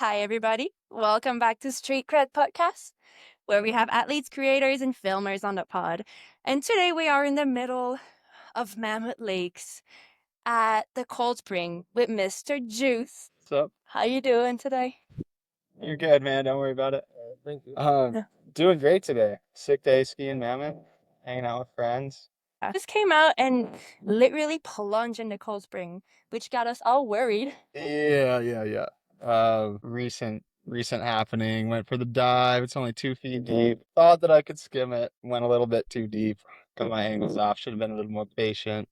Hi, everybody. Welcome back to Street Cred Podcast, where we have athletes, creators, and filmers on the pod. And today we are in the middle of Mammoth Lakes at the Cold Spring with Mr. Juice. What's up? How you doing today? You're good, man. Don't worry about it. Thank you. Yeah. Doing great today. Sick day skiing Mammoth, hanging out with friends. Just came out and literally plunged in the Cold Spring, which got us all worried. Yeah. Recent happening. Went for the dive. It's only 2 feet deep. Thought that I could skim it. Went a little bit too deep. Got my angles off. Should have been a little more patient.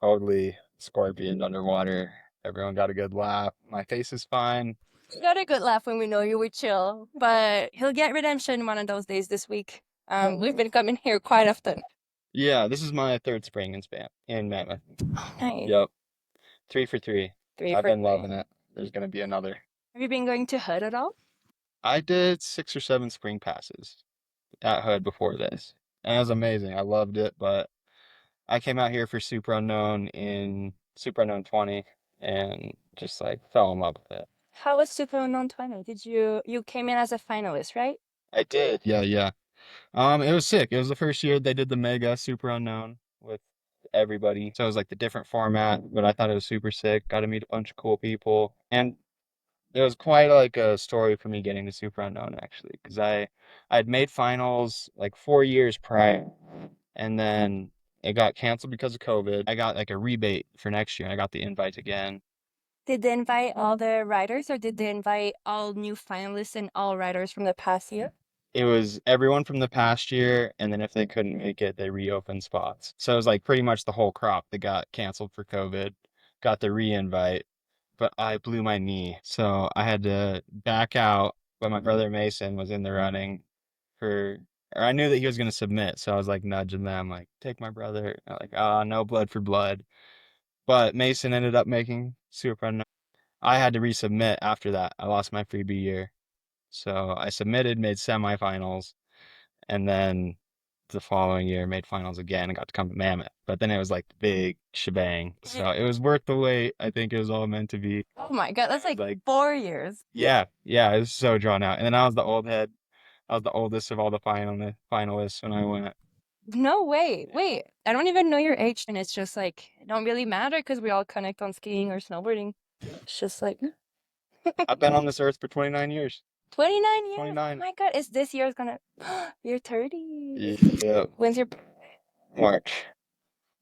Totally scorpioned underwater. Everyone got a good laugh. My face is fine. We got a good laugh when we know you were chill, but he'll get redemption one of those days this week. We've been coming here quite often. Yeah, this is my third spring in Mammoth. Nice. Yep. 3 for 3. Three I've for been three. loving it. There's gonna be another. Have you been going to Hood at all? I did 6 or 7 spring passes at Hood before this, and it was amazing. I loved it, but I came out here for Super Unknown in Super Unknown 20 and just like fell in love with it. How was Super Unknown 20? You came in as a finalist, right? I did. Yeah. It was sick. It was the first year they did the mega Super Unknown with everybody. So it was like the different format, but I thought it was super sick. Got to meet a bunch of cool people. And it was quite like a story for me getting to Super Unknown actually, because I had made finals like 4 years prior, and then it got canceled because of COVID. I got like a rebate for next year, and I got the invite again. Did they invite all the riders or did they invite all new finalists and all riders from the past year? It was everyone from the past year, and then if they couldn't make it, they reopened spots. So it was like pretty much the whole crop that got canceled for COVID, got the re-invite, but I blew my knee, so I had to back out. But my brother Mason was in the running for, or I knew that he was going to submit, so I was like nudging them, like, take my brother. I'm like, no blood for blood. But Mason ended up making Super Unknown. I had to resubmit after that. I lost my freebie year. So I submitted, made semifinals, and then the following year made finals again and got to come to Mammoth. But then it was like the big shebang. So it was worth the wait. I think it was all meant to be. Oh my God, that's like Like, 4 years. yeah, it was so drawn out. And then I was the old head. I was the oldest of all the finalists when I went. No way. Wait, I don't even know your age, and it's just like it don't really matter because we all connect on skiing or snowboarding. It's just like I've been on this earth for 29 years. 29 years. Oh 29. my God, is this year's gonna you're 30. Yeah, When's your March.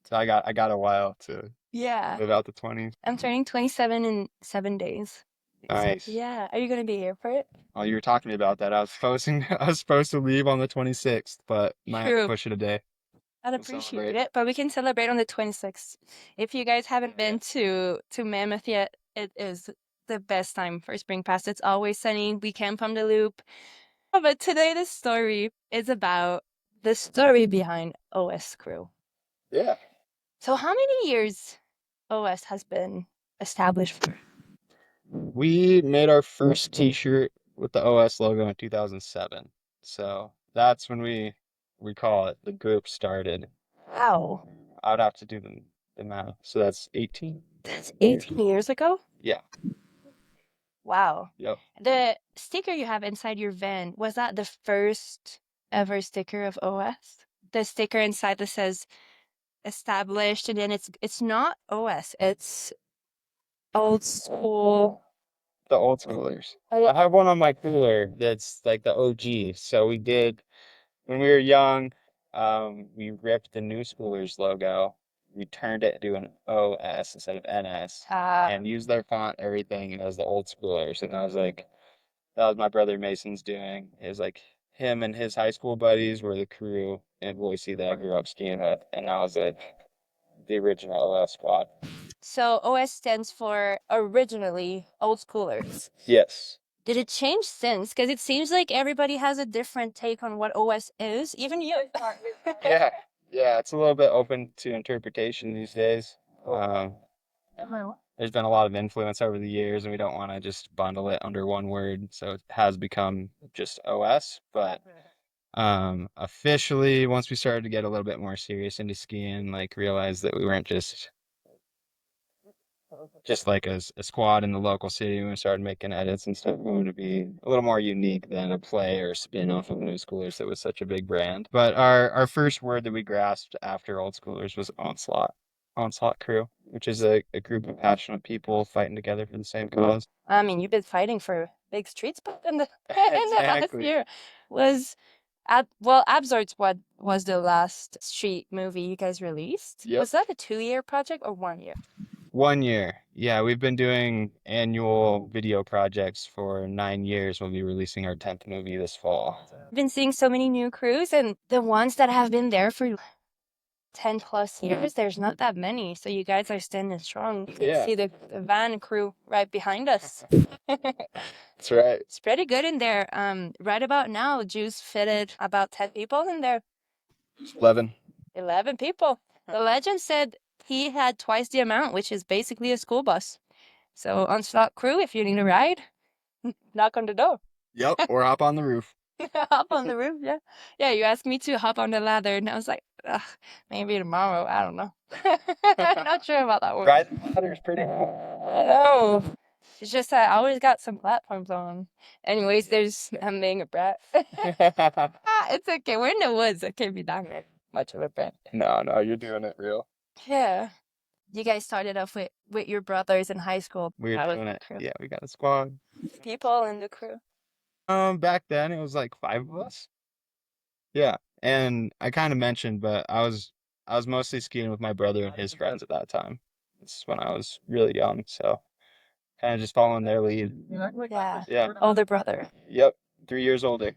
So I got a while to Yeah. live out the 20s. I'm turning 27 in 7 days. Nice. Yeah. Are you gonna be here for it? Oh, you were talking to me about that. I was supposed to leave on the 26th, but might have to True. push it a day. I'd We'll appreciate celebrate. it, but we can celebrate on the 26th. If you guys haven't been to Mammoth yet, it is the best time for spring pass. It's always sunny. We camp on the loop. Oh, but today the story is about the story behind OS Crew. Yeah. So how many years OS has been established for? We made our first t-shirt with the OS logo in 2007. So that's when we call it the group started. Wow. I would have to do the math. So that's 18. That's 18 years ago? Yeah. Wow. Yep. The sticker you have inside your van, was that the first ever sticker of OS? The sticker inside that says established, and then it's not OS, it's old school. The old schoolers. Oh, I have one on my cooler that's like the OG. So we did when we were young, we ripped the New Schoolers logo. We turned it to an OS instead of NS and used their font, everything as the old schoolers. And I was like, that was my brother Mason's doing. It was like him and his high school buddies were the crew in Boise that I grew up skiing with. And I was like the original OS squad. so OS stands for originally old schoolers. Yes. Did it change since? Because it seems like everybody has a different take on what OS is, even you. Yeah. Yeah. It's a little bit open to interpretation these days. Um, there's been a lot of influence over the years, and we don't want to just bundle it under one word. So it has become just OS. But officially, once we started to get a little bit more serious into skiing, like realized that we weren't just just like a squad in the local city when we started making edits and stuff. We wanted to be a little more unique than a play or spin off of New Schoolers that was such a big brand. But our first word that we grasped after Old Schoolers was Onslaught. Onslaught Crew, which is a group of passionate people fighting together for the same cause. I mean, you've been fighting for big streets, but in the in the last Exactly. year was well, Absurd what was the last street movie you guys released? Yep. Was that a 2 year project or 1 year? 1 year. Yeah, we've been doing annual video projects for 9 years. We'll be releasing our 10th movie this fall. I've been seeing so many new crews, and the ones that have been there for 10 plus years, there's not that many. So you guys are standing strong. You can Yeah. see the van crew right behind us. That's right. It's pretty good in there. Right about now, Juice fitted about 10 people in there. 11. 11 people. The legend said he had twice the amount, which is basically a school bus. So on slot crew, if you need a ride, knock on the door. Yep, or hop on the roof. Hop on the roof, yeah. Yeah, you asked me to hop on the ladder, and I was like, ugh, maybe tomorrow. I don't know. Not sure about that one. Ride the ladder is pretty cool. I know. It's just that I always got some platforms on. Anyways, I'm being a brat. It's okay. We're in the woods. I can't be that much of a brat. No, no, you're doing it real. Yeah. You guys started off with your brothers in high school. We're That was doing the it. crew. Yeah, we got a squad. People in the crew. Back then it was like five of us. Yeah, and I kind of mentioned, but I was mostly skiing with my brother and his friends at that time. This is when I was really young, so kind of just following their lead. Yeah. Yeah. Older brother. Yep. 3 years older.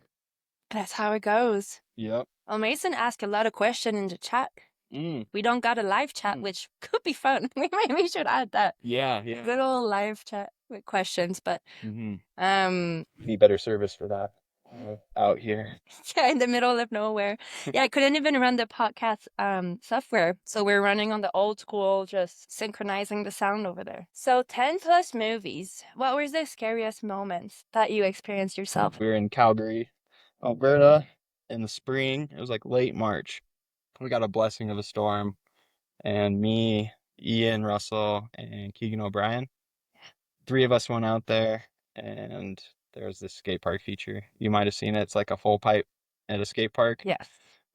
That's how it goes. Yep. Well, Mason asked a lot of questions in the chat. Mm. We don't got a live chat, which could be fun. We should add that. Yeah, yeah. Little live chat with questions, but Mm-hmm. um Need better service for that out here. yeah, in the middle of nowhere. Yeah, I couldn't even run the podcast software. So we're running on the old school, just synchronizing the sound over there. So 10 plus movies. What were the scariest moments that you experienced yourself? We were in Calgary, Alberta, in the spring. It was like late March. We got a blessing of a storm, and me, Ian Russell, and Keegan O'Brien, three of us went out there, and there was this skate park feature. You might have seen it. It's like a full pipe at a skate park. Yes.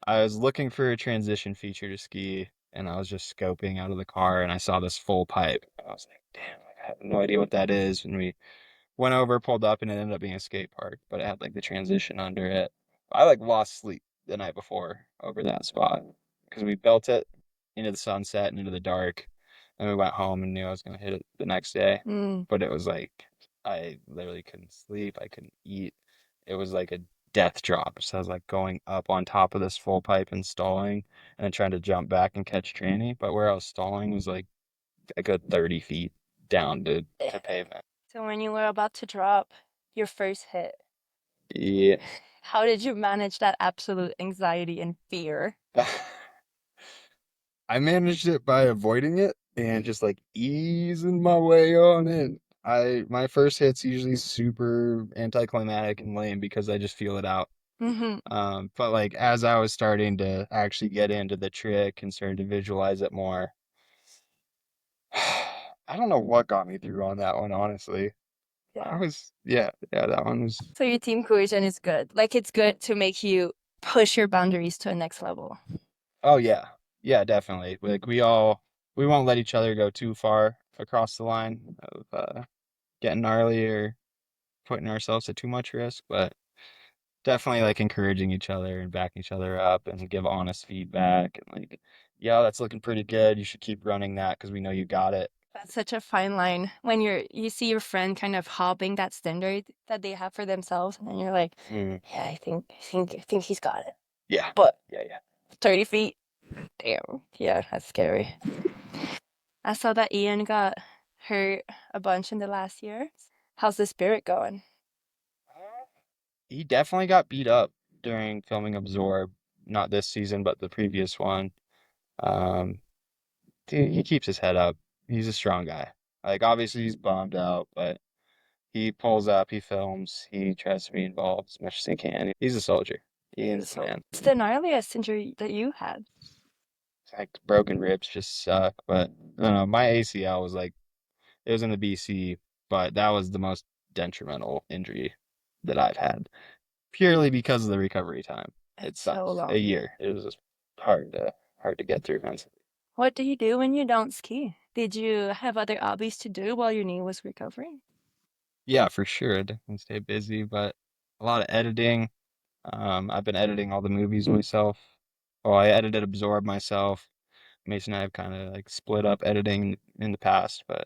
I was looking for a transition feature to ski, and I was just scoping out of the car, and I saw this full pipe. I was like, damn, like, I have no idea what that is. And we went over, pulled up, and it ended up being a skate park, but it had like the transition under it. I like lost sleep the night before over that spot because we built it into the sunset and into the dark. And we went home and knew I was gonna hit it the next day. Mm. But it was like I literally couldn't sleep. I couldn't eat. It was like a death drop. So I was like going up on top of this full pipe and stalling and then trying to jump back and catch tranny. But where I was stalling was like a good 30 feet down to pavement. So when you were about to drop your first hit, Yeah. how did you manage that absolute anxiety and fear? I managed it by avoiding it and just like easing my way on in. My first hit's usually super anticlimactic and lame because I just feel it out. Mm-hmm. But like as I was starting to actually get into the trick and starting to visualize it more, I don't know what got me through on that one, honestly. Yeah. Yeah, that one was. So your team cohesion is good. Like it's good to make you push your boundaries to a next level. Oh yeah, yeah, definitely. Like we won't let each other go too far across the line of getting gnarly or putting ourselves at too much risk, but definitely like encouraging each other and backing each other up and give honest feedback and like, yeah, that's looking pretty good. You should keep running that because we know you got it. That's such a fine line when you see your friend kind of hopping that standard that they have for themselves, and you're like, Mm, yeah, I think he's got it. yeah, But yeah. 30 feet, damn, yeah, that's scary. I saw that Ian got hurt a bunch in the last year. How's the spirit going? He definitely got beat up during filming Absorb, not this season, but the previous one. Um, Dude, he keeps his head up. He's a strong guy. Like obviously he's bombed out, but he pulls up, he films, he tries to be involved as much as he can. He's a soldier. Ian's the man. It's the gnarliest injury that you had. Like broken ribs just suck, but I don't know. My ACL was like It was in the BC, but that was the most detrimental injury that I've had, purely because of the recovery time. It It's so sucks. A long. year. It was just hard to get through mentally. What do you do when you don't ski? Did you have other hobbies to do while your knee was recovering? Yeah, for sure. I definitely stay busy, but a lot of editing. I've been editing all the movies myself. Oh, I edited Absorb myself. Mason and I have kind of like split up editing in the past, but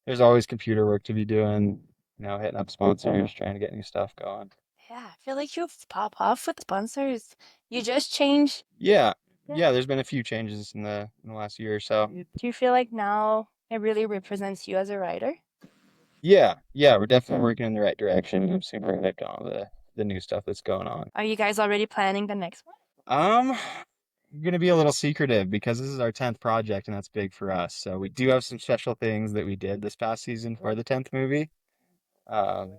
there's always computer work to be doing, hitting up sponsors, trying to get new stuff going. Yeah, I feel like you pop off with sponsors. You just changed. Yeah, Yeah. yeah, there's been a few changes in the last year or so. Do you feel like now it really represents you as a writer? Yeah, yeah, we're definitely working in the right direction. I'm super hyped on all the new stuff that's going on. Are you guys already planning the next one? Um, I'm gonna be a little secretive because this is our 10th project and that's big for us. So we do have some special things that we did this past season for the 10th movie. Um,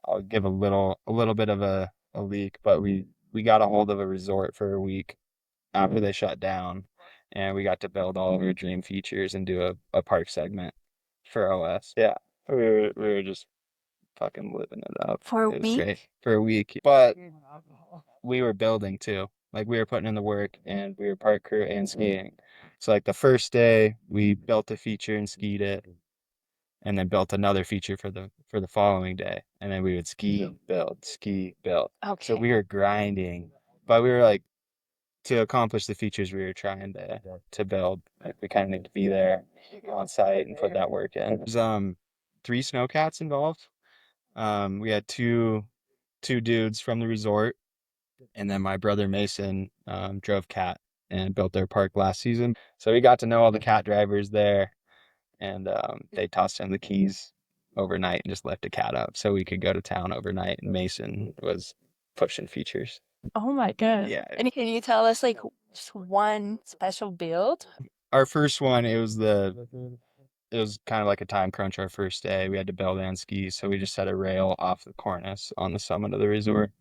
I'll give a little bit of a leak, but we got a hold of a resort for a week after they shut down, and we got to build all of our dream features and do a park segment for OS. Yeah, we were just fucking living it up. For a It was great week? for a week, but we were building too. Like we were putting in the work, and we were park crew and skiing. So like the first day, we built a feature and skied it, and then built another feature for the following day, and then we would ski, build. So Okay. we were grinding, but we were like to accomplish the features we were trying to build. Like we kind of need to be there on site and put that work in. There's three snowcats involved. We had two dudes from the resort, and then my brother Mason drove cat and built their park last season. So we got to know all the cat drivers there, and they tossed him the keys overnight and just left a cat up so we could go to town overnight. And Mason was pushing features. Oh my God. Yeah, And can you tell us like just one special build? our first one, it was kind of like a time crunch our first day. We had to build and ski, so we just set a rail off the cornice on the summit of the resort.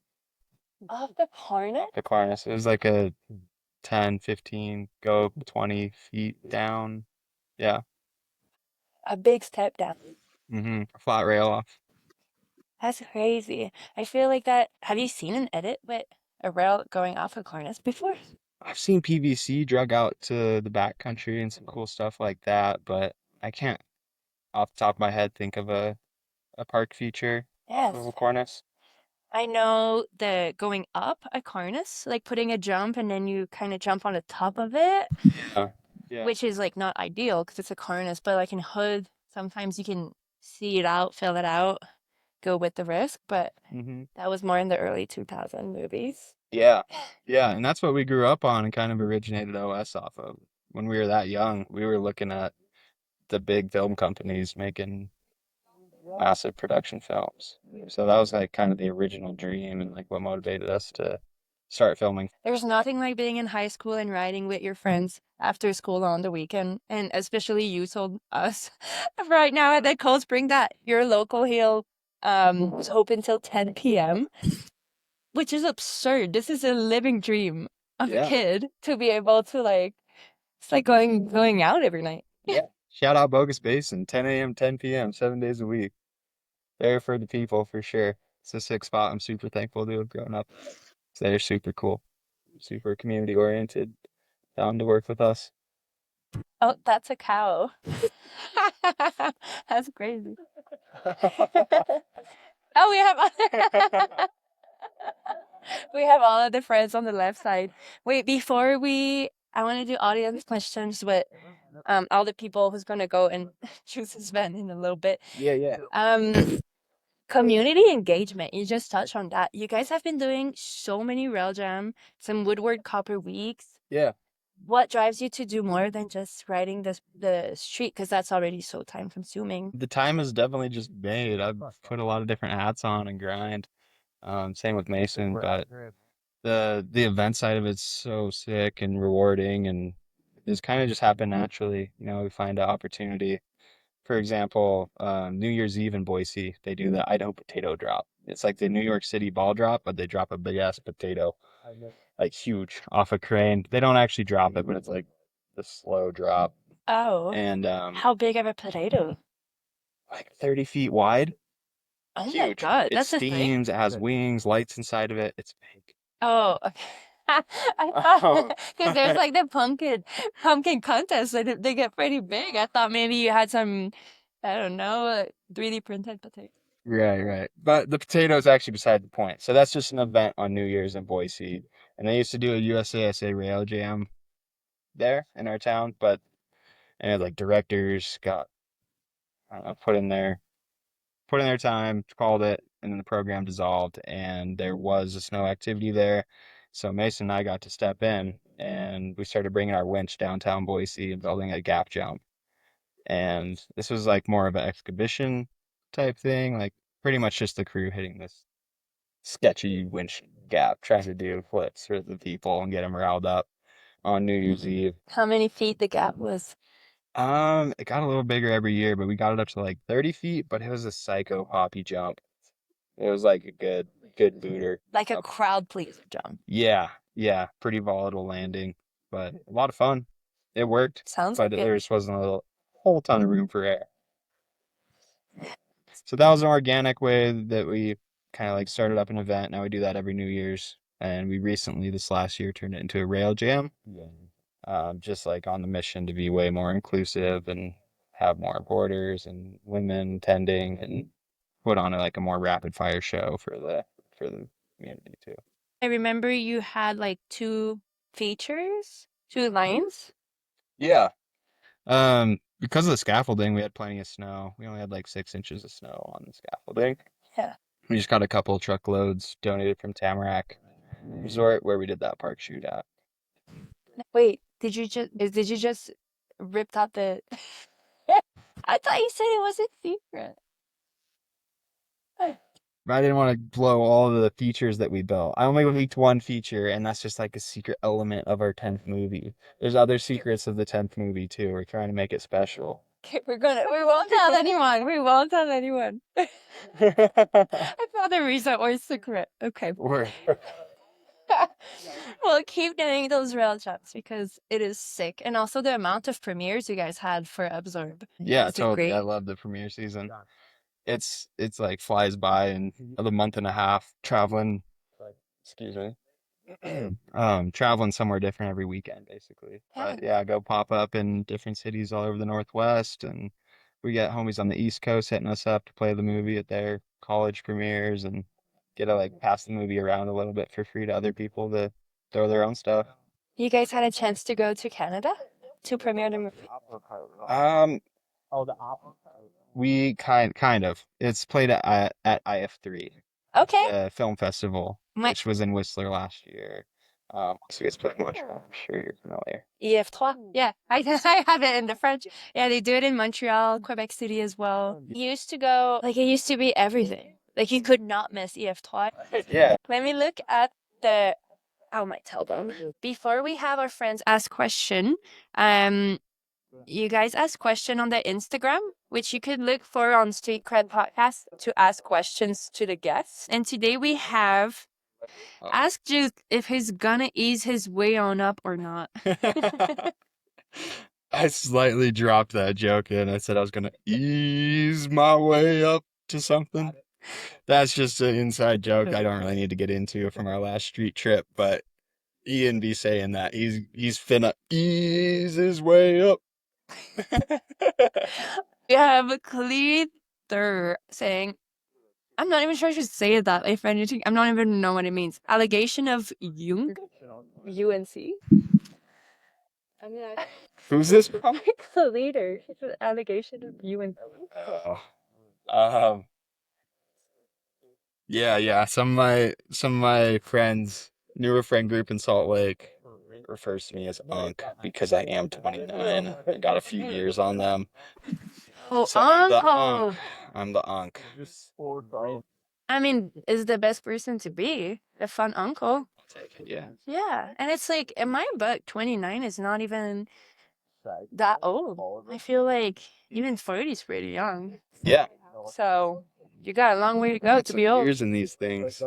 Off the harness? The cornice, it was like a 10, 15, go 20 feet down. Yeah. A big step down. Flat rail off. That's crazy. I feel like that. Have you seen an edit with a rail going off a harness before? I've seen PVC drug out to the backcountry and some cool stuff like that, but I can't off the top of my head think of a park feature off of Yes. a cornice. I know the going up a harness, like putting a jump and then you kind of jump on the top of it, Yeah. Yeah. which is like not ideal because it's a harness, but like in hood, sometimes you can see it out, fill it out, go with the risk, but hmm that was more in the early 2000 movies. Yeah. Yeah. And that's what we grew up on and kind of originated OS off of. When we were that young, we were looking at the big film companies making massive production films. So that was like kind of the original dream and like what motivated us to start filming. There's nothing like being in high school and riding with your friends after school on the weekend. And especially you told us right now at the Cold Spring that your local hill is open till 10 p.m., which is absurd. This is a living dream of a Yeah. kid to be able to like it's like going out every night. Yeah. Shout out Bogus Basin, 10 a.m., 10 p.m., 7 days a week. There for the people for sure. It's a sick spot. I'm super thankful to have grown up. So they're super cool, super community oriented, down to work with us. Oh, that's a cow. That's crazy. Oh, we have other we have all of the friends on the left side. Wait, before I want to do audience questions with all the people who's gonna go and choose his van in a little bit. Yeah, yeah. Um, community engagement. You just touched on that. You guys have been doing so many rail jam, some Woodward Copper weeks. Yeah. What drives you to do more than just riding the street? Because that's already so time consuming. The time is definitely just made. I've put a lot of different hats on and grind. Same with Mason, but the event side of it's so sick and rewarding, and it's kind of just happened naturally. We find an opportunity. For example, New Year's Eve in Boise, they do the Idaho potato drop. It's like the New York City ball drop, but they drop a big ass potato, like huge, off a crane. They don't actually drop it, but it's like the slow drop. Oh, And how big of a potato? like 30 feet wide. Oh my Huge. God, It that's a thing? steams, it has wings, lights inside of it. It's big. Oh, okay. I Oh, thought because there's like the pumpkin contest, and they get pretty big. I thought maybe you had some, I don't know, 3D printed potato. right, right. But the potato is actually beside the point. So that's just an event on New Year's in Boise. And they used to do a USASA Rail Jam there in our town, but and like directors got I don't know, put in their time, called it, and then the program dissolved, and there was a snow activity there. So Mason and I got to step in, and we started bringing our winch downtown Boise and building a gap jump. And this was like more of an exhibition type thing, like pretty much just the crew hitting this sketchy winch gap, trying to do flips for the people and get them riled up on New Year's Eve. How many feet the gap was? It got a little bigger every year, but we got it up to like 30 feet, but it was a psycho hoppy jump. It was like a good booter. Like a Up. crowd pleaser, John. Yeah, yeah, pretty volatile landing, but a lot of fun. It worked, Sounds but like it. there just wasn't a whole ton of room for air. So that was an organic way that we kind of like started up an event. Now we do that every New Year's, and we recently this last year turned it into a rail jam. Yeah. Just like on the mission to be way more inclusive and have more boarders and women attending and put on like a more rapid fire show for the community too. I remember you had like two features, two lines. Yeah. Because of the scaffolding, we had plenty of snow. We only had like 6 inches of snow on the scaffolding. Yeah. We just got a couple of truckloads donated from Tamarack Resort where we did that park shoot at. Wait, did you just ripped out the I thought you said it was a secret. But I didn't want to blow all of the features that we built. I only leaked one feature, and that's just like a secret element of our 10th movie. There's other secrets of the 10th movie too. We're trying to make it special. Okay, we won't tell anyone. We won't tell anyone. I thought the reason was secret. Okay. We're, Well, keep doing those rail jumps because it is sick. And also the amount of premieres you guys had for Absorb. yeah, Was it totally. I great? love the premiere season. It's like flies by in a month and a half traveling. Excuse me. Traveling somewhere different every weekend, basically. Yeah. But yeah, go pop up in different cities all over the Northwest, and we get homies on the East Coast hitting us up to play the movie at their college premieres and get to like pass the movie around a little bit for free to other people to throw their own stuff. You guys had a chance to go to Canada to premiere the movie. Um, we kind of. It's played at IF3, Okay. the film festival, My which was in Whistler last year. So it's played in Montreal. I'm sure you're familiar. EF3. Yeah, I have it in the French. Yeah, they do it in Montreal, Quebec City as well. Used to go, like it used to be everything. Like you could not miss EF3. Yeah. Let me look at the, I might tell them. Before we have our friends ask question, um, you guys ask question on the Instagram, which you could look for on Street Cred Podcast to ask questions to the guests. And today we have asked Jude if he's gonna ease his way on up or not. I slightly dropped that joke in. I said I was gonna ease my way up to something. That's just an inside joke I don't really need to get into from our last street trip, but Ian be saying that. He's finna ease his way up. We have Cleether saying, I'm not even sure I should say that. If anything, I'm not even know what it means. Allegation of Jung? UNC? I mean, Who's this from? Cleether. Allegation of UNC. Oh, um, yeah, yeah. Some of my friends, newer friend group in Salt Lake, refers to me as Unc because I am 29. I got a few years on them. Oh, So I'm the uncle. Unc. I'm the Unc. I mean, is the best person to be a fun uncle. I'll take it, yeah. Yeah, and it's like in my book, 29 is not even that old. I feel like even 40 is pretty young. Yeah. So you got a long way to go Got to some be old. years in these things.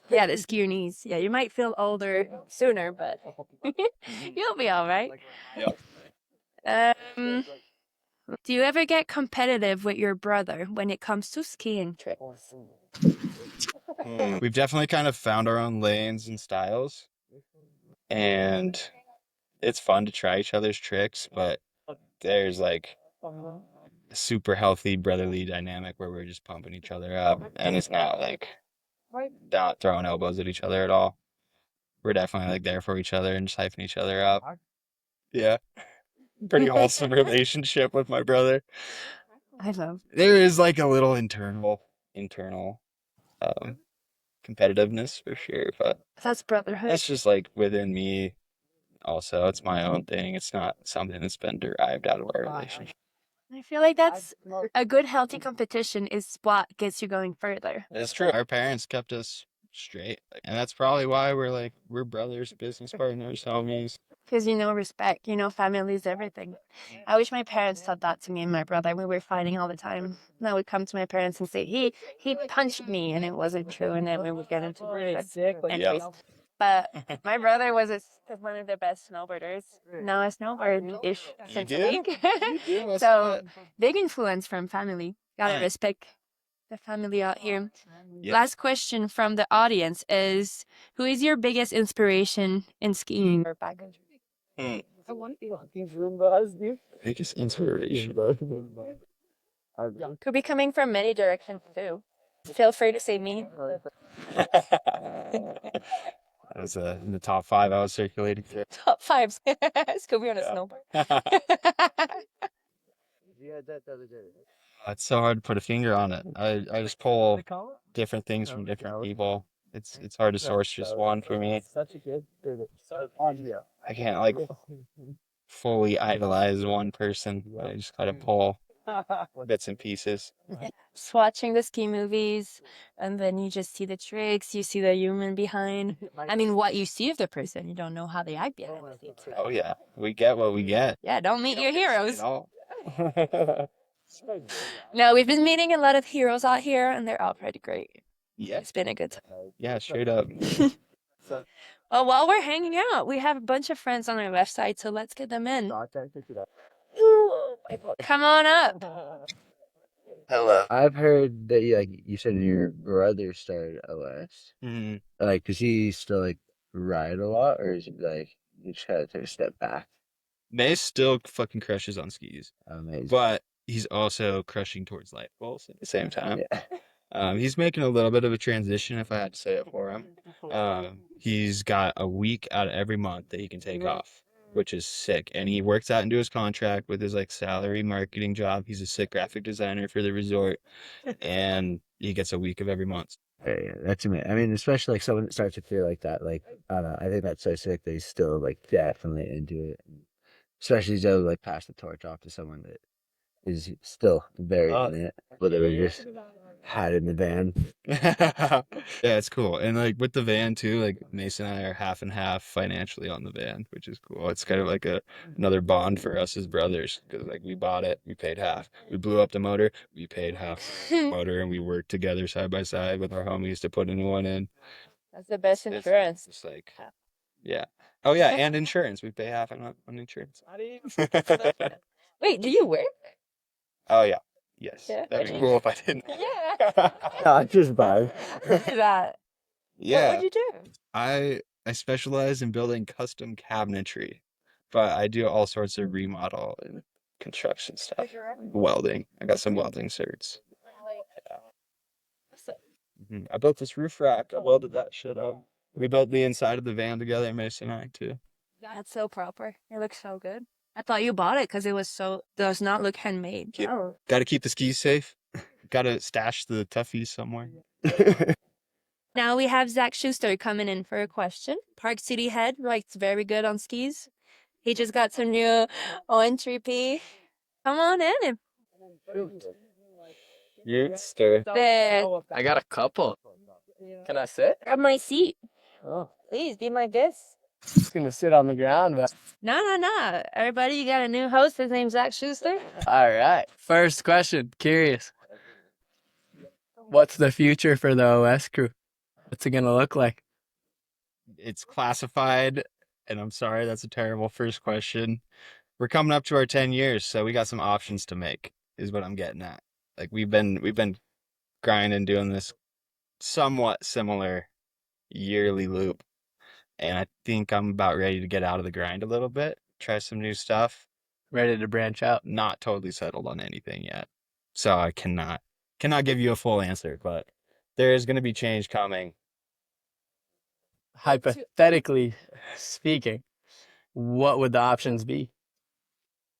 Yeah, the skew knees. Yeah, you might feel older sooner, but you'll be all right. Yep. Um, Do you ever get competitive with your brother when it comes to skiing tricks? We've definitely kind of found our own lanes and styles, and it's fun to try each other's tricks, but there's like a super healthy brotherly dynamic where we're just pumping each other up, and it's not like not throwing elbows at each other at all. We're definitely like there for each other and just hyping each other up. Yeah, pretty wholesome relationship with my brother. I love. There is like a little internal um, competitiveness for sure, but That's brotherhood. that's just like within me. Also, it's my own thing. It's not something that's been derived out of our relationship. I feel like that's a good, healthy competition is what gets you going further. It's true. Our parents kept us straight, and that's probably why we're brothers, business partners, homies. Because respect, family is everything. I wish my parents taught that to me and my brother. We were fighting all the time. And I would come to my parents and say, he punched me, and it wasn't true. And then we would get into it. Anyways, but my brother was one of the best snowboarders. Now I snowboard-ish You since a do? week. You do? What's So that? big influence from family. Gotta Nice. respect the family out here. Yeah. Last question from the audience is, who is your biggest inspiration in skiing or backcountry? Hmm. Biggest inspiration. Could be coming from many directions too. Feel free to say me. That was in the top five I was circulating through. Top fives. Could be on a Yeah. snowboard. It's so hard to put a finger on it. I just pull different things from different people. It's hard to source just one for me. I can't like fully idolize one person. I just gotta pull bits and pieces. Just watching the ski movies, and then you just see the tricks, you see the human behind. I mean, what you see of the person, you don't know how they act behind the scenes. Oh yeah, we get what we get. Yeah, don't meet your heroes. All. No, we've been meeting a lot of heroes out here, and they're all pretty great. Yeah. It's been a good Yeah, straight up. time. Well, while we're hanging out, we have a bunch of friends on our left side, so let's get them in. Come on up. Hello. I've heard that you said your brother started OS. Mhm. Like, does he still ride a lot, or is it you just gotta take a step back? Mace still fucking crushes on skis, Amazing. but he's also crushing towards life goals at the same time. Yeah. He's making a little bit of a transition, if I had to say it for him. He's got a week out of every month that he can take off, which is sick. And he works out into his contract with his salary marketing job. He's a sick graphic designer for the resort, and he gets a week of every month. Yeah, that's amazing. I mean, especially someone that starts a career like that. I don't know. I think that's so sick that he's still definitely into it. Especially he's able to pass the torch off to someone that is still very in it, but they were just had in the van. Yeah, it's cool. And with the van too, Mason and I are half and half financially on the van, which is cool. It's kind of like another bond for us as brothers because we bought it, we paid half. We blew up the motor, we paid half the motor, and we worked together side by side with our homies to put a new one in. That's the best insurance. It's yeah. Oh yeah, and insurance. We pay half on insurance. Wait, do you work? Oh yeah. Yes. Yeah. That'd be cool if I didn't. Yeah. No, I just buy. That. Yeah. What would you do? I specialize in building custom cabinetry, but I do all sorts of remodel and construction stuff. Welding. I got some welding certs. I built this roof rack. I welded that shit up. We built the inside of the van together, Mason and I too. That's so proper. It looks so good. I thought you bought it because it was does not look handmade. Oh. Got to keep the skis safe. Got to stash the toughies somewhere. Now we have Zach Schuster coming in for a question. Park City Head writes very good on skis. He just got some new entry P. Come on in. You stir. There. I got a couple. Can I sit? Grab my seat. Oh, Please be my guest. just gonna sit on the ground. But... No. Everybody, you got a new host. His name's Zach Schuster. All right. First question. Curious. What's the future for the OS crew? What's it gonna look like? It's classified, and I'm sorry, that's a terrible first question. we're coming up to our 10 years, so we got some options to make, is what I'm getting at. Like we've been grinding, doing this somewhat similar yearly loop, and I think I'm about ready to get out of the grind a little bit, try some new stuff. Ready to branch out. Not totally settled on anything yet, so I cannot give you a full answer, but there is going to be change coming. Hypothetically speaking, what would the options be?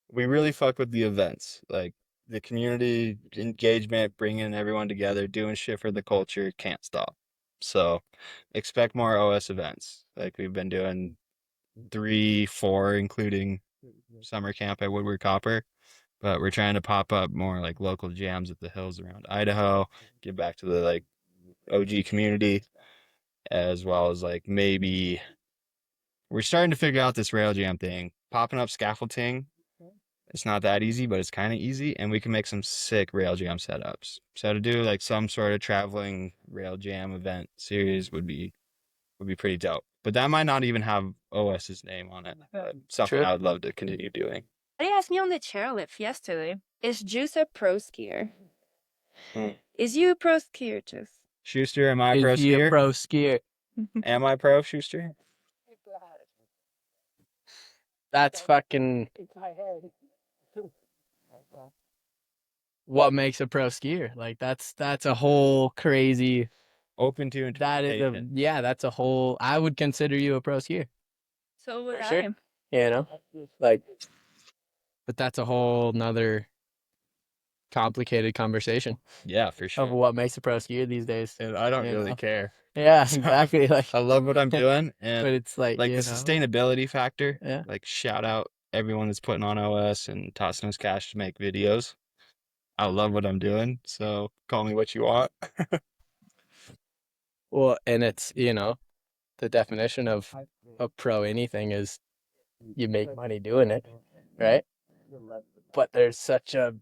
We really fuck with the events, like the community engagement, bringing everyone together, doing shit for the culture, can't stop. So expect more OS events. Like we've been doing 3, 4, including summer camp at Woodward Copper, but we're trying to pop up more like local jams at the hills around Idaho, get back to the like OG community, as well as like maybe we're starting to figure out this rail jam thing, popping up scaffolding. It's not that easy, but it's kind of easy, and we can make some sick rail jam setups. So to do like some sort of traveling rail jam event series would be pretty dope. But that might not even have OS's name on it. But something True. I would love to continue doing. Somebody asked me on the chairlift yesterday, is Juice a pro skier? Hmm. Is you a pro skier, Juice? Schuster, am I pro Is he a skier? pro skier? Am I pro, Schuster? That's fucking what makes a pro skier. Like that's a whole crazy. Open to That is interpretation. that's a whole. I would consider you a pro skier. So would For I. sure. You know, like, but that's a whole nother complicated conversation Yeah, for of sure. what makes a pro skier these days. And I don't You really know? care. Yeah, So, exactly. Like, I love what I'm doing, but and it's like like you the know, sustainability factor. yeah. Like shout out everyone that's putting on OS and tossing us cash to make videos. I love what I'm doing, so call me what you want. Well, and it's the definition of a pro anything is you make money doing it, right? But there's such a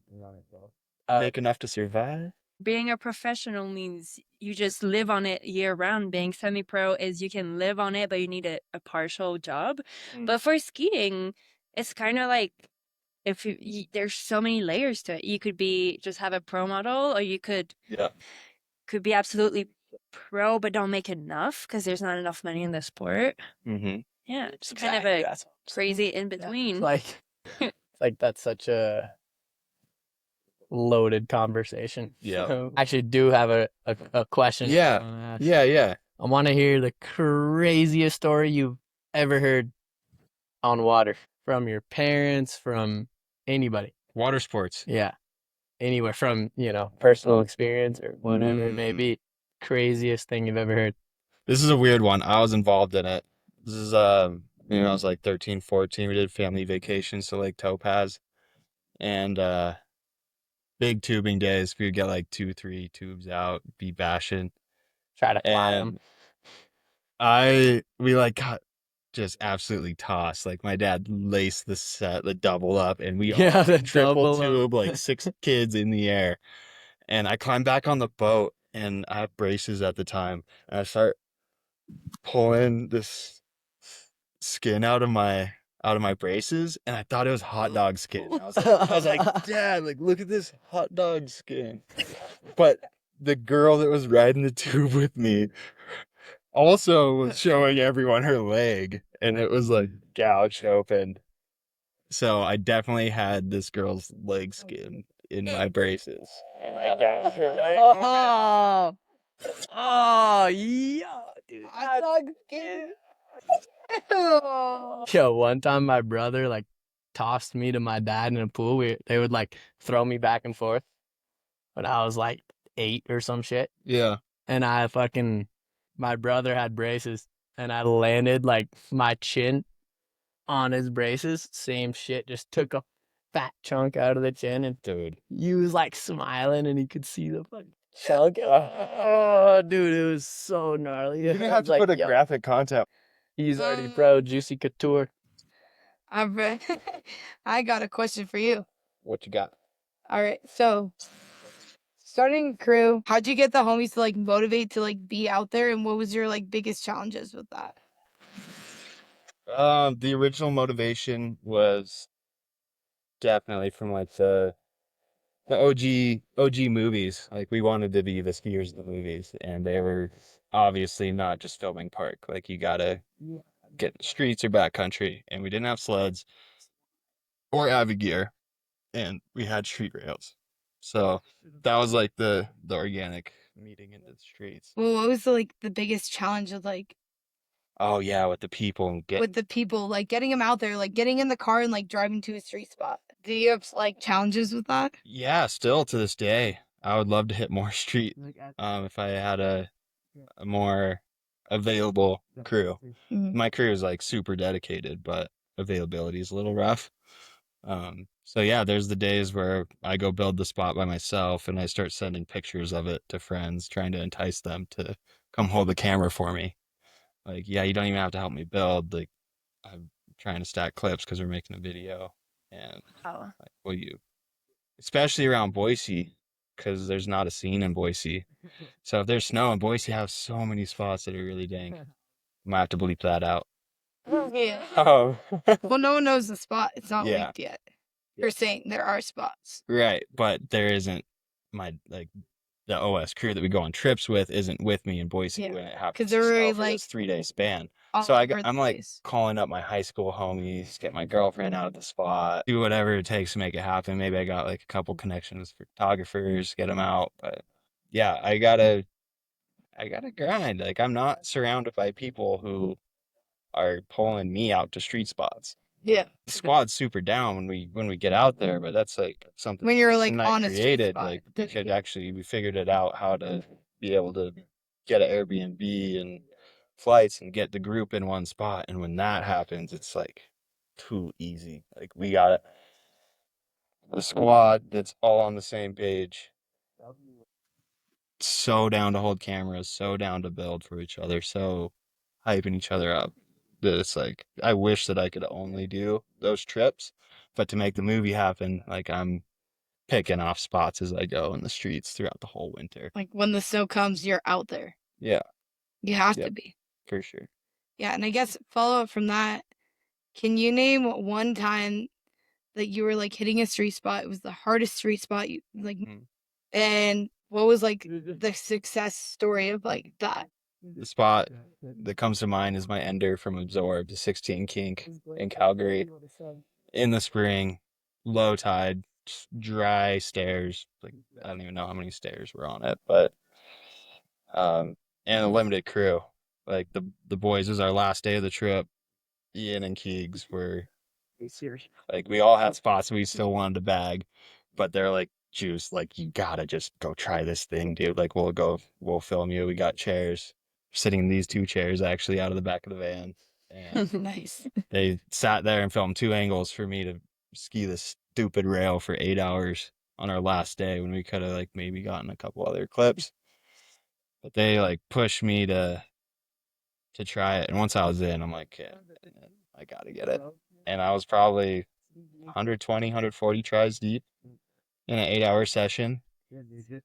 Make enough to survive. Being a professional means you just live on it year round. Being semi-pro is you can live on it, but you need a partial job. But for skiing, it's kind of like if there's so many layers to it. You could be just have a pro model, or you Yeah. could be absolutely pro but don't make enough because there's not enough money in the sport. Mm-hmm. Yeah, it's kind of a crazy in between. It's like that's such a loaded conversation. Yeah. I actually do have a question. Yeah. I wanna ask. Yeah. I want to hear the craziest story you've ever heard on water from your parents, from anybody. Water sports. Yeah. Anywhere from, personal experience or whatever it may Mm. be. Craziest thing you've ever heard. This is a weird one. I was involved in it. This is I was like 13, 14. We did family vacations to Lake Topaz, and big tubing days. We would get like 2, 3 tubes out, be bashing. Try to fly And them. we like got just absolutely tossed. Like my dad laced the double up, and we Yeah, all the triple double up. tube, like 6 kids in the air. And I climbed back on the boat, and I have braces at the time, and I start pulling this skin out of my braces, and I thought it was hot dog skin. I was like, Dad, like look at this hot dog skin. But the girl that was riding the tube with me also was showing everyone her leg, and it was like gouged open. So I definitely had this girl's leg skin in my braces. Oh, oh, yeah, dude. Hot dog skin. Yo, one time my brother like tossed me to my dad in a pool. They would like throw me back and forth when I was like 8 or some shit. Yeah. And my brother had braces, and I landed like my chin on his braces. Same shit, just took a fat chunk out of the chin, and Dude. he was like smiling, and he could see the fucking chunk. Oh, dude, it was so gnarly. You're gonna I have was to like, put a yo, graphic content. he's already pro, Juicy Couture. I got a question for you. What you got? All right, so starting crew, how'd you get the homies to like motivate to like be out there, and what was your like biggest challenges with that? The original motivation was definitely from like the OG movies. Like we wanted to be the skiers in the movies, and they were obviously not just filming park. Like you gotta get in the streets or backcountry, and we didn't have sleds or Avid gear, and we had street rails. So that was like the organic meeting into the streets. Well, what was the biggest challenge of like Oh yeah, with the people and with the people, like getting them out there, like getting in the car and like driving to a street spot? Do you have like challenges with that? yeah, still to this day, I would love to hit more street. If I had a more available crew. Mhm. My crew is like super dedicated, but availability is a little rough. So yeah, there's the days where I go build the spot by myself and I start sending pictures of it to friends, trying to entice them to come hold the camera for me. Like, yeah, you don't even have to help me build. Like, I'm trying to stack clips because we're making a video. And Wow. like, will you, especially around Boise, because there's not a scene in Boise. So if there's snow in Boise, has so many spots that are really dank. Might have to bleep that out. Yeah. Oh, Well, no one knows the spot. It's not yeah, leaked yet. You're saying there are spots. right. But there isn't my like the OS crew that we go on trips with isn't with me in Boise Yeah, when it 'cause happens they're to snow already, for like, this 3 day span. all So over the I'm like place. calling up my high school homies, get my girlfriend out of the spot, do whatever it takes to make it happen. Maybe I got like a couple connections for photographers, get them out. But yeah, I gotta grind. Like I'm not surrounded by people who are pulling me out to street spots. Yeah. The squad's super down when we get out there, but that's like something When you're, like, Jason and I on a street created. spot. Like we figured it out how to be able to get an Airbnb and flights and get the group in one spot. And when that happens, it's like too easy. Like we got the squad that's all on the same page, so down to hold cameras, so down to build for each other, so hyping each other up. That it's like I wish that I could only do those trips, but to make the movie happen, like I'm picking off spots as I go in the streets throughout the whole winter. Like, when the snow comes, you're out there. Yeah, You have to yep, be. for sure. Yeah, and I guess follow up from that, can you name one time that you were, like, hitting a street spot? It was the hardest street spot you like, Mhm. and what was, like, the success story of, like, that? The spot that comes to mind is my ender from Absorb, the 16 kink in Calgary in the spring, low tide, dry stairs. Like I don't even know how many stairs were on it, but um, and a limited crew. Like the boys, it was our last day of the trip. Ian and Keegs were like we all had spots we still wanted to bag, but they're like, Juice, like you gotta just go try this thing, dude. Like we'll film you. We got chairs. Sitting in these two chairs actually out of the back of the van. And Nice. they sat there and filmed two angles for me to ski this stupid rail for 8 hours on our last day when we could have like maybe gotten a couple other clips. But they like pushed me to try it. And once I was in, I'm like, yeah, I gotta get it. And I was probably 120, 140 tries deep in an 8 hour session.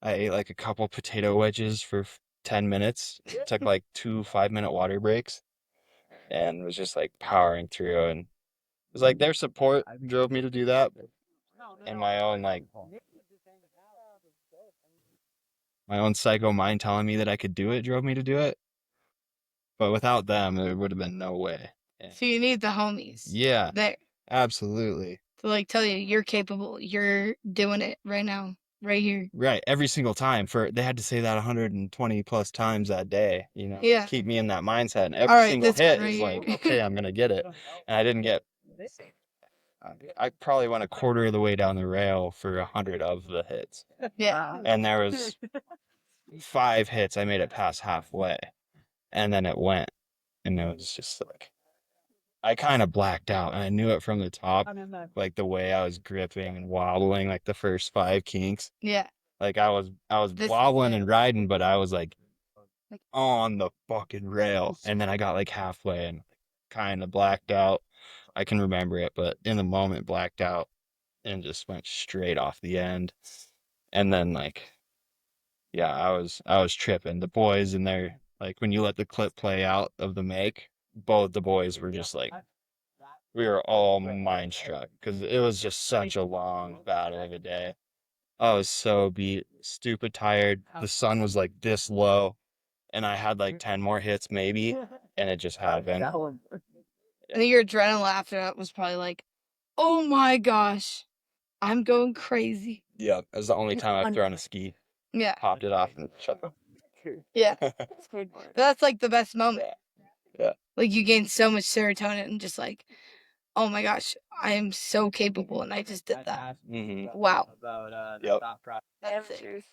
I ate like a couple potato wedges for 10 minutes, took like two 5 minute water breaks, and was just like powering through. And it was like their support drove me to do that. And my own psycho mind telling me that I could do it drove me to do it. But without them, there would have been no way. And So you need the homies yeah, there absolutely. to, like, tell you you're capable, you're doing it right now, right here. Right. Every single time they had to say that 120 plus times that day, Yeah. keep me in that mindset. And every All right, single this one hit right is here. like, okay, I'm going to get it. And I didn't get, I probably went a quarter of the way down the rail for 100 of the hits. Yeah. And there was 5 hits. I made it past halfway and then it went. And it was just like, I kind of blacked out and I knew it from the top, like the way I was gripping and wobbling, like the first 5 kinks. Yeah. Like I was This wobbling and riding, but I was like Like- on the fucking rail. And then I got like halfway and kind of blacked out. I can remember it, but in the moment blacked out and just went straight off the end. And then like, yeah, I was tripping. The boys in there, like when you let the clip play out of the make, both the boys were just like we were all mind struck because it was just such a long battle of a day. I was so beat, stupid tired. The sun was like this low, and I had like 10 more hits maybe, and it just happened. And your adrenaline after that was probably like, oh my gosh, I'm going crazy. Yep, it was the only time I've thrown a ski, Yeah. popped it off, and shut the. Yeah. But that's like the best moment. Yeah. Like you gain so much serotonin and just like, oh my gosh, I am so capable and I just did that. Mm-hmm. Wow. Yep. That's sick.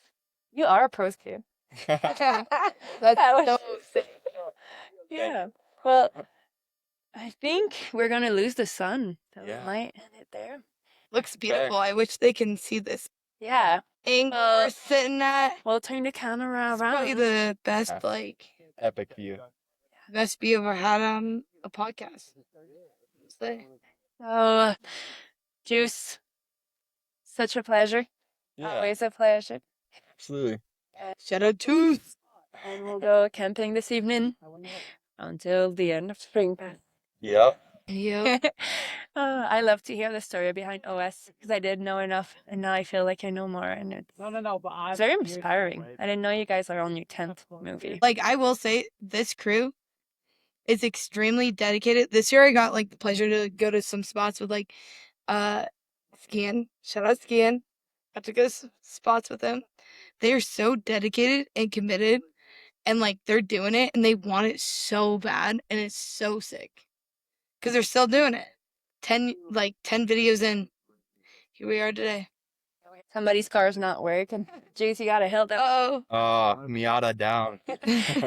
You are a pro skier. That's That was so sick. Yeah. Well, I think we're gonna lose the sun. So we Yeah. might end it there. Looks beautiful. I wish they can see this Yeah. angle we're sitting at. We'll turn the camera It's probably around. the best, Yeah. like, Epic view. best view I've ever had on a podcast. So, Juice, such a pleasure. Yeah, Always a pleasure. absolutely. Shout out to And we'll go camping this evening until the end of spring pass. Yep. you. I love to hear the story behind OS because I didn't know enough, and now I feel like I know more, and it's very inspiring. I didn't know you guys are on your 10th movie. Like, I will say, this crew is extremely dedicated. This year I got, like, the pleasure to go to some spots with, like, Skian. Shout out Skian. Got to go to some spots with them. They are so dedicated and committed, and, like, they're doing it, and they want it so bad, and it's so sick. Because they're still doing it. 10 videos in. Here we are today. Somebody's car's not working. Juice, you gotta help them. Oh. Miata down.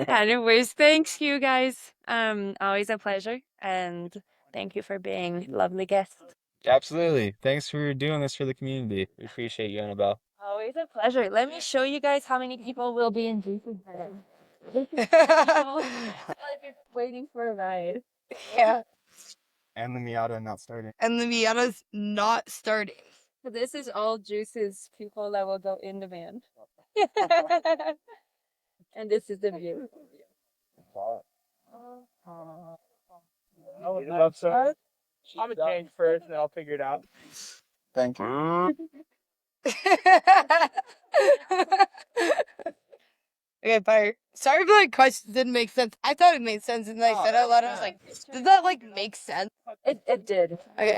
Anyways, thanks you guys. Always a pleasure, and thank you for being lovely guests. Absolutely. Thanks for doing this for the community. We appreciate you, Annabelle. Always a pleasure. Let me show you guys how many people will be in Juice's band. Waiting for a ride. Yeah. And the Miata not starting. And the Miata's not starting. So this is all Juice's people that will go in the band. And this is the view. I'm gonna change first, and then I'll figure it out. Thank you. Okay, bye. Sorry if my question didn't make sense. I thought it made sense, and then I said it out loud. I was like, does that like make sense? It did. Okay.